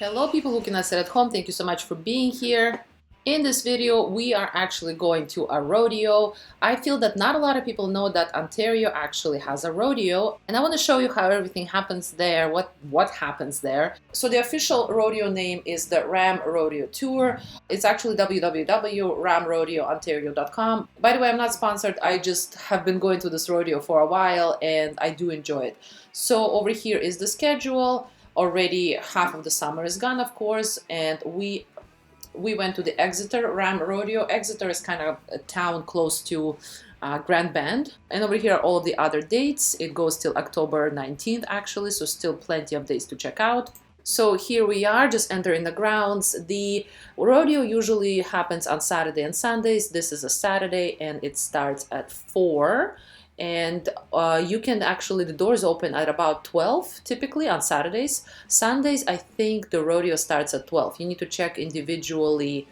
Hello people who cannot sit at home, thank you so much for being here. In this video we are actually going to a rodeo. I feel that not a lot of people know that Ontario actually has a rodeo, and I want to show you how everything happens there, what happens there. So the official rodeo name is the RAM Rodeo Tour. It's actually www.ramrodeoontario.com. By the way, I'm not sponsored, I just have been going to this rodeo for a while and I do enjoy it. So over here is the schedule. Already half of the summer is gone, of course, and we went to the Exeter RAM Rodeo. Exeter is kind of a town close to Grand Bend, and over here are all of the other dates. It goes till October 19th actually, so still plenty of days to check out. So here we are, just entering the grounds. The rodeo usually happens on Saturday and Sundays. This is a Saturday and it starts at 4. And you can actually, the doors open at about 12 typically on Saturdays. Sundays, I think the rodeo starts at 12. You need to check individually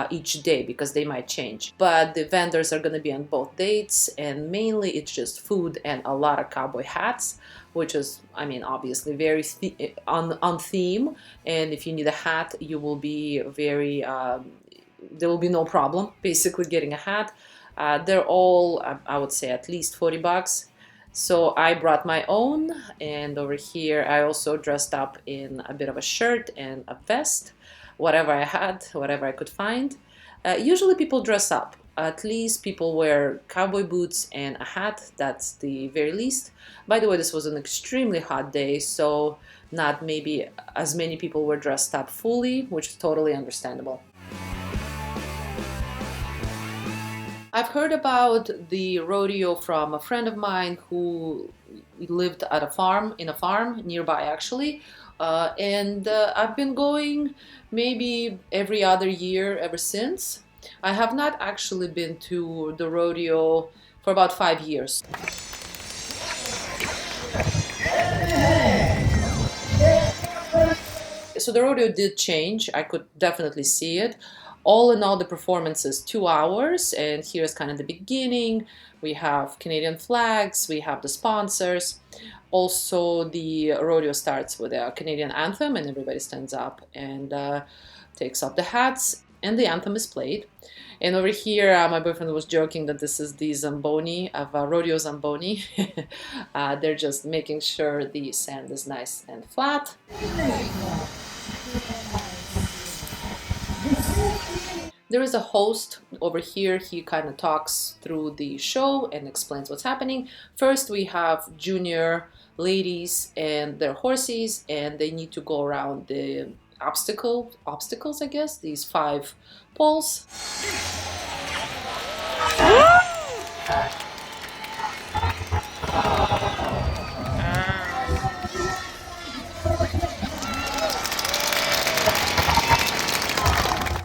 each day because they might change. But the vendors are going to be on both dates, and mainly it's just food and a lot of cowboy hats, which is, I mean, obviously very on theme. And if you need a hat, you will be very, there will be no problem basically getting a hat. They're all, I would say, at least 40 bucks. So I brought my own, and over here I also dressed up in a bit of a shirt and a vest, whatever I had, whatever I could find. Usually people dress up. At least people wear cowboy boots and a hat, that's the very least. By the way, this was an extremely hot day, so not maybe as many people were dressed up fully, which is totally understandable. I've heard about the rodeo from a friend of mine who lived at a farm, nearby actually, and I've been going maybe every other year ever since. I have not actually been to the rodeo for about 5 years. So the rodeo did change, I could definitely see it. All in all, the performance is 2 hours, and here's kind of the beginning. We have Canadian flags, we have the sponsors. Also, the rodeo starts with a Canadian anthem, and everybody stands up and takes off the hats, and the anthem is played. And over here, my boyfriend was joking that this is the Zamboni of Rodeo Zamboni. They're just making sure the sand is nice and flat. There is a host over here. He kind of talks through the show and explains what's happening. First, we have junior ladies and their horses, and they need to go around the obstacles, I guess, these 5 poles.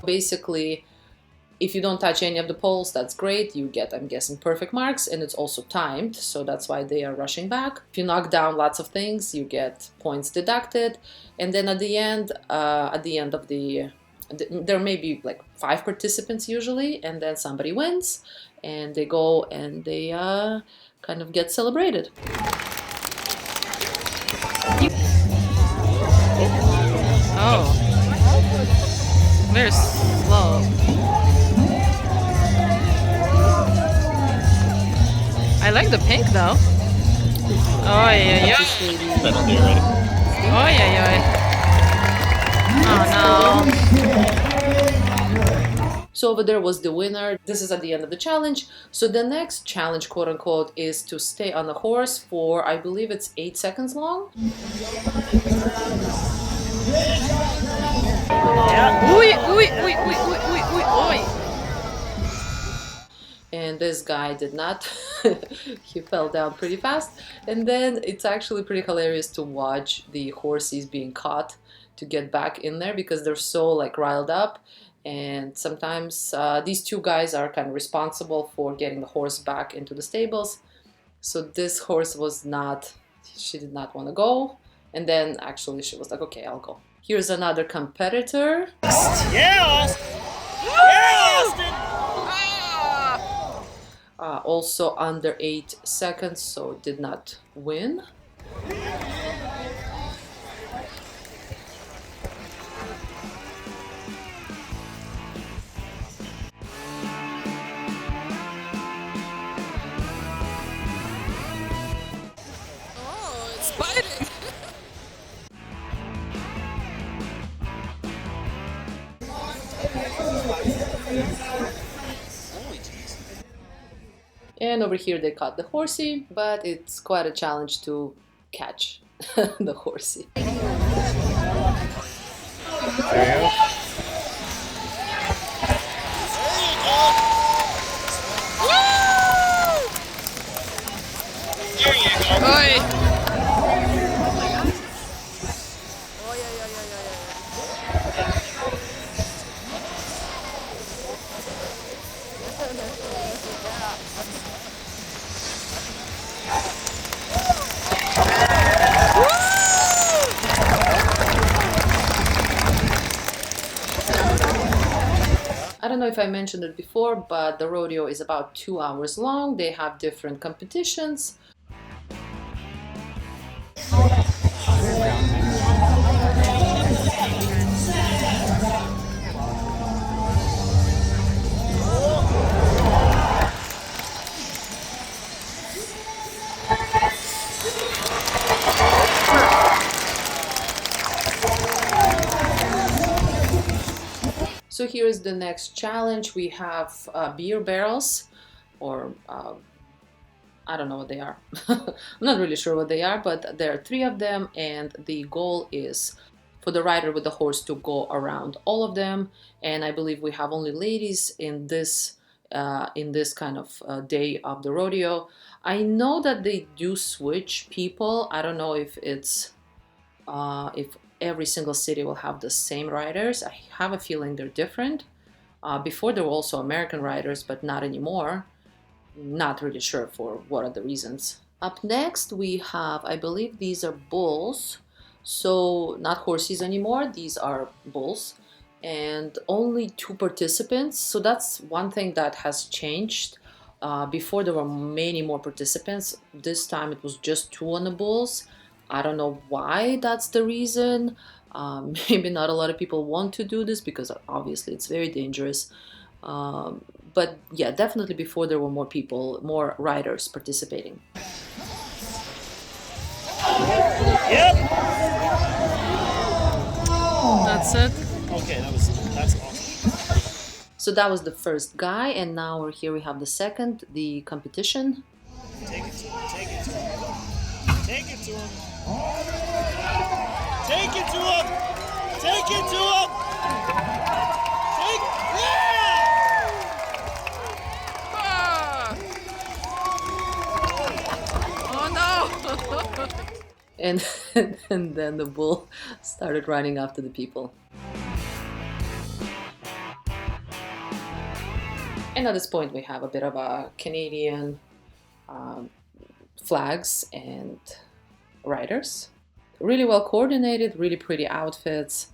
Basically, if you don't touch any of the poles, that's great. You get, I'm guessing, perfect marks, and it's also timed, so that's why they are rushing back. If you knock down lots of things, you get points deducted. And then at the end of there may be like 5 participants usually, and then somebody wins, and they go and they kind of get celebrated. Oh. Very slow. I like the pink though. Oh yeah, yeah. Oh yeah, yeah. Oh no. So over there was the winner. This is at the end of the challenge. So the next challenge, quote unquote, is to stay on the horse for, I believe it's 8 seconds long. And this guy did not. He fell down pretty fast. And then it's actually pretty hilarious to watch the horses being caught to get back in there because they're so like riled up. And sometimes these 2 guys are kind of responsible for getting the horse back into the stables. So this horse was not, she did not want to go. And then actually she was like, okay, I'll go. Here's another competitor. Yeah, Austin! Yeah, Austin! Also under 8 seconds, so did not win. biting. And over here they caught the horsey, but it's quite a challenge to catch the horsey. There you go. There you go. Oi. I don't know if I mentioned it before, but the rodeo is about 2 hours long. They have different competitions. So here is the next challenge. We have beer barrels, or I don't know what they are. I'm not really sure what they are, but there are 3 of them, and the goal is for the rider with the horse to go around all of them. And I believe we have only ladies in this kind of day of the rodeo. I know that they do switch people. I don't know if it's if every single city will have the same riders. I have a feeling they're different. Before there were also American riders, but not anymore. Not really sure for what are the reasons. Up next we have, I believe these are bulls. So not horses anymore, these are bulls. And only 2 participants. So that's one thing that has changed. Before there were many more participants. This time it was just 2 on the bulls. I don't know why that's the reason. Maybe not a lot of people want to do this because obviously it's very dangerous. But yeah, definitely before there were more people, more riders participating. Yep. That's it. Okay, that's awesome. So that was the first guy, and now we're here we have the second, the competition. Take it to him. Take it to him. Take it to him. Take it to him. Take it to him. Take. Yeah! Ah! Oh no! And, and then the bull started running after the people. And at this point we have a bit of a Canadian flags and riders. Really well coordinated, really pretty outfits.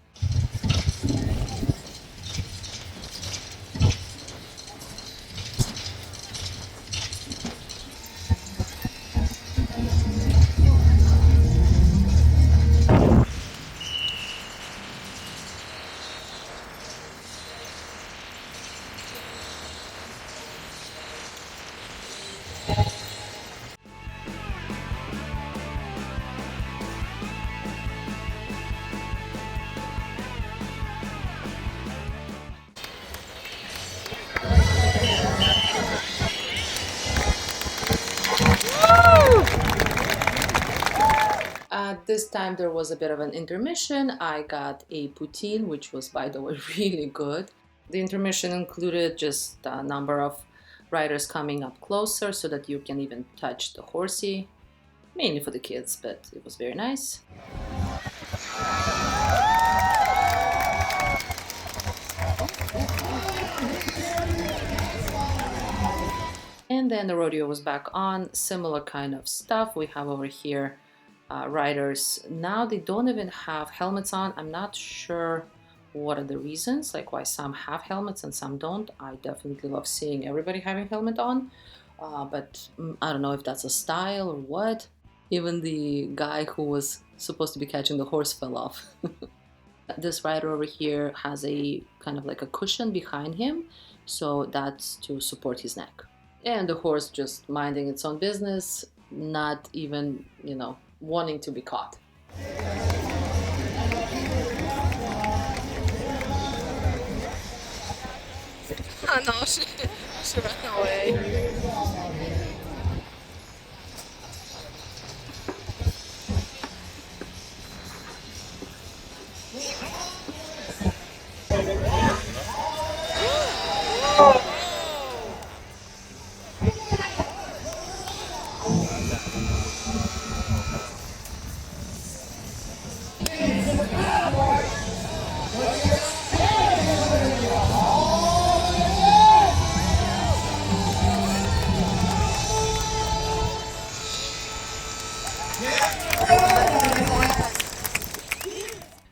This time there was a bit of an intermission. I got a poutine, which was, by the way, really good. The intermission included just a number of riders coming up closer so that you can even touch the horsey. Mainly for the kids, but it was very nice. And then the rodeo was back on. Similar kind of stuff we have over here. Riders now they don't even have helmets on. I'm not sure what are the reasons, like why some have helmets and some don't. I definitely love seeing everybody having helmet on, but I don't know if that's a style or what. Even the guy who was supposed to be catching the horse fell off. This rider over here has a kind of like a cushion behind him, so that's to support his neck. And the horse just minding its own business, not even, wanting to be caught. Oh no, she ran away.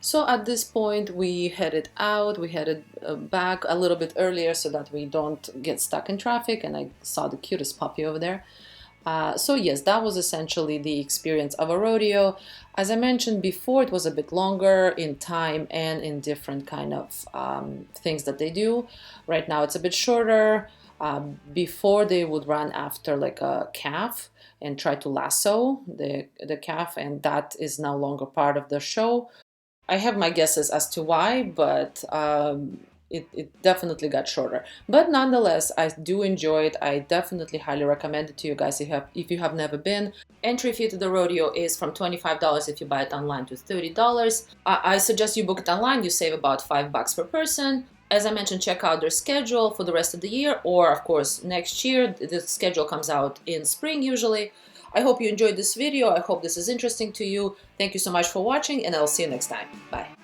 So at this point we headed out, we headed back a little bit earlier so that we don't get stuck in traffic, and I saw the cutest puppy over there. So yes, that was essentially the experience of a rodeo. As I mentioned before, it was a bit longer in time and in different kind of things that they do. Right now it's a bit shorter. Before they would run after like a calf and try to lasso the calf, and that is no longer part of the show. I have my guesses as to why, but it definitely got shorter. But nonetheless, I do enjoy it. I definitely highly recommend it to you guys if you have never been. Entry fee to the rodeo is from $25 if you buy it online to $30. I suggest you book it online. You save about $5 per person. As I mentioned, check out their schedule for the rest of the year, or of course next year. The schedule comes out in spring usually. I hope you enjoyed this video. I hope this is interesting to you. Thank you so much for watching, and I'll see you next time. Bye.